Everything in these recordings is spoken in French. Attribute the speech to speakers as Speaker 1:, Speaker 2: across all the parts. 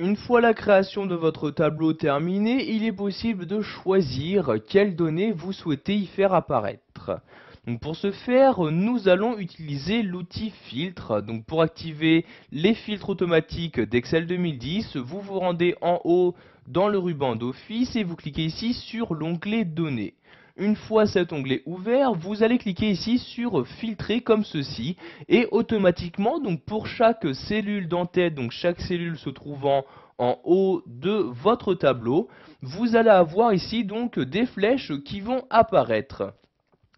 Speaker 1: Une fois la création de votre tableau terminée, il est possible de choisir quelles données vous souhaitez y faire apparaître. Donc pour ce faire, nous allons utiliser l'outil filtre. Donc pour activer les filtres automatiques d'Excel 2010, vous vous rendez en haut dans le ruban d'Office et vous cliquez ici sur l'onglet Données. Une fois cet onglet ouvert, vous allez cliquer ici sur filtrer comme ceci et automatiquement, donc pour chaque cellule d'entête, donc chaque cellule se trouvant en haut de votre tableau, vous allez avoir ici donc des flèches qui vont apparaître.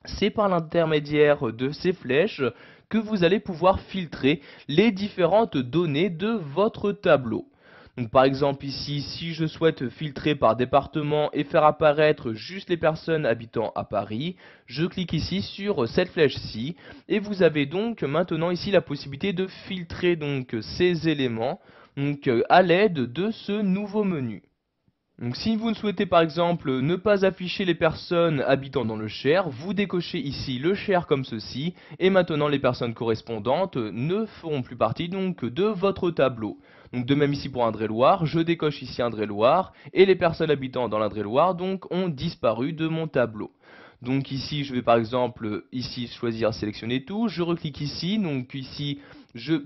Speaker 1: C'est par l'intermédiaire de ces flèches que vous allez pouvoir filtrer les différentes données de votre tableau. Donc par exemple ici, si je souhaite filtrer par département et faire apparaître juste les personnes habitant à Paris, je clique ici sur cette flèche-ci et vous avez donc maintenant ici la possibilité de filtrer donc ces éléments à l'aide de ce nouveau menu. Donc si vous ne souhaitez par exemple ne pas afficher les personnes habitant dans le Cher, vous décochez ici le Cher comme ceci, et maintenant les personnes correspondantes ne feront plus partie donc de votre tableau. Donc de même ici pour Indre-et-Loire, je décoche ici Indre-et-Loire, et les personnes habitant dans l'Indre-et-Loire donc ont disparu de mon tableau. Donc ici je vais par exemple ici choisir sélectionner tout, je reclique ici, donc ici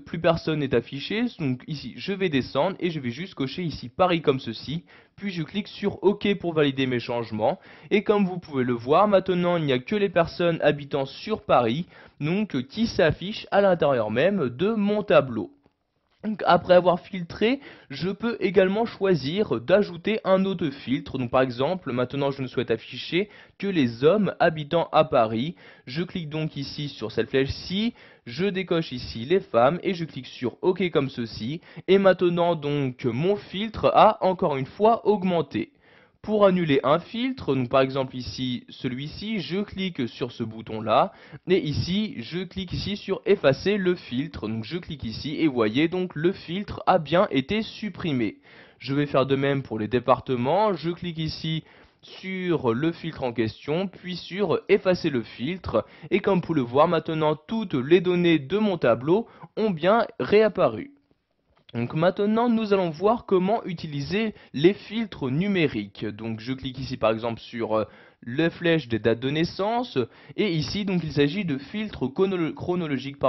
Speaker 1: plus personne n'est affiché, donc ici je vais descendre et je vais juste cocher ici Paris comme ceci, puis je clique sur OK pour valider mes changements, et comme vous pouvez le voir, maintenant il n'y a que les personnes habitant sur Paris, donc qui s'affichent à l'intérieur même de mon tableau. Donc, après avoir filtré, je peux également choisir d'ajouter un autre filtre. Donc par exemple, maintenant je ne souhaite afficher que les hommes habitant à Paris. Je clique donc ici sur cette flèche-ci, je décoche ici les femmes et je clique sur OK comme ceci. Et maintenant donc mon filtre a encore une fois augmenté. Pour annuler un filtre, donc par exemple ici, celui-ci, je clique sur ce bouton-là, et ici, je clique ici sur effacer le filtre, donc je clique ici, et vous voyez, donc le filtre a bien été supprimé. Je vais faire de même pour les départements, je clique ici sur le filtre en question, puis sur effacer le filtre, et comme vous pouvez le voir, maintenant toutes les données de mon tableau ont bien réapparu. Donc maintenant, nous allons voir comment utiliser les filtres numériques. Donc je clique ici par exemple sur la flèche des dates de naissance. Et ici, donc il s'agit de filtres chronologiques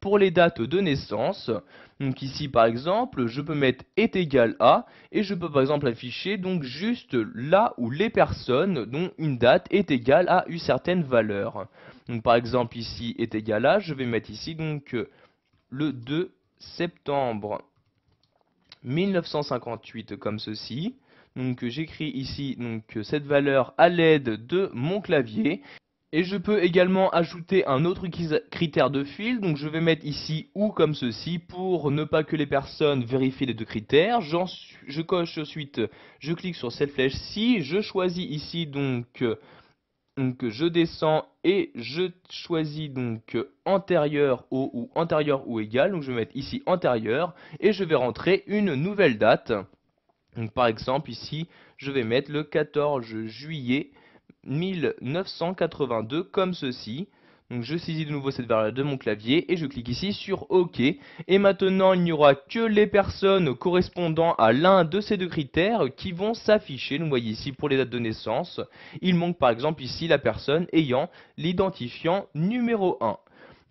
Speaker 1: pour les dates de naissance. Donc ici par exemple, je peux mettre est égal à. Et je peux par exemple afficher donc juste là où les personnes dont une date est égale à une certaine valeur. Donc par exemple ici est égal à, je vais mettre ici donc le 2 septembre 1958 comme ceci. Donc j'écris ici donc cette valeur à l'aide de mon clavier. Et je peux également ajouter un autre critère de fil. Donc je vais mettre ici ou comme ceci pour ne pas que les personnes vérifient les deux critères. Je coche ensuite, je clique sur cette flèche-ci. Je choisis ici donc je descends et je choisis donc antérieur au ou antérieur ou égal. Donc je vais mettre ici antérieur et je vais rentrer une nouvelle date. Donc par exemple ici je vais mettre le 14 juillet 1982 comme ceci. Donc je saisis de nouveau cette variable de mon clavier et je clique ici sur OK. Et maintenant il n'y aura que les personnes correspondant à l'un de ces deux critères qui vont s'afficher. Vous voyez ici pour les dates de naissance, il manque par exemple ici la personne ayant l'identifiant numéro 1.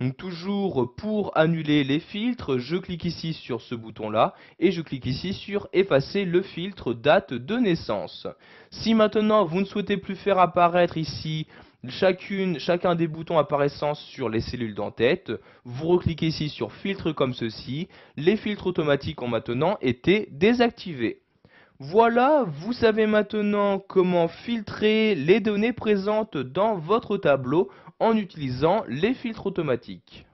Speaker 1: Donc toujours pour annuler les filtres, je clique ici sur ce bouton là et je clique ici sur effacer le filtre date de naissance. Si maintenant vous ne souhaitez plus faire apparaître ici chacun des boutons apparaissant sur les cellules d'entête, vous recliquez ici sur filtre comme ceci, les filtres automatiques ont maintenant été désactivés. Voilà, vous savez maintenant comment filtrer les données présentes dans votre tableau en utilisant les filtres automatiques.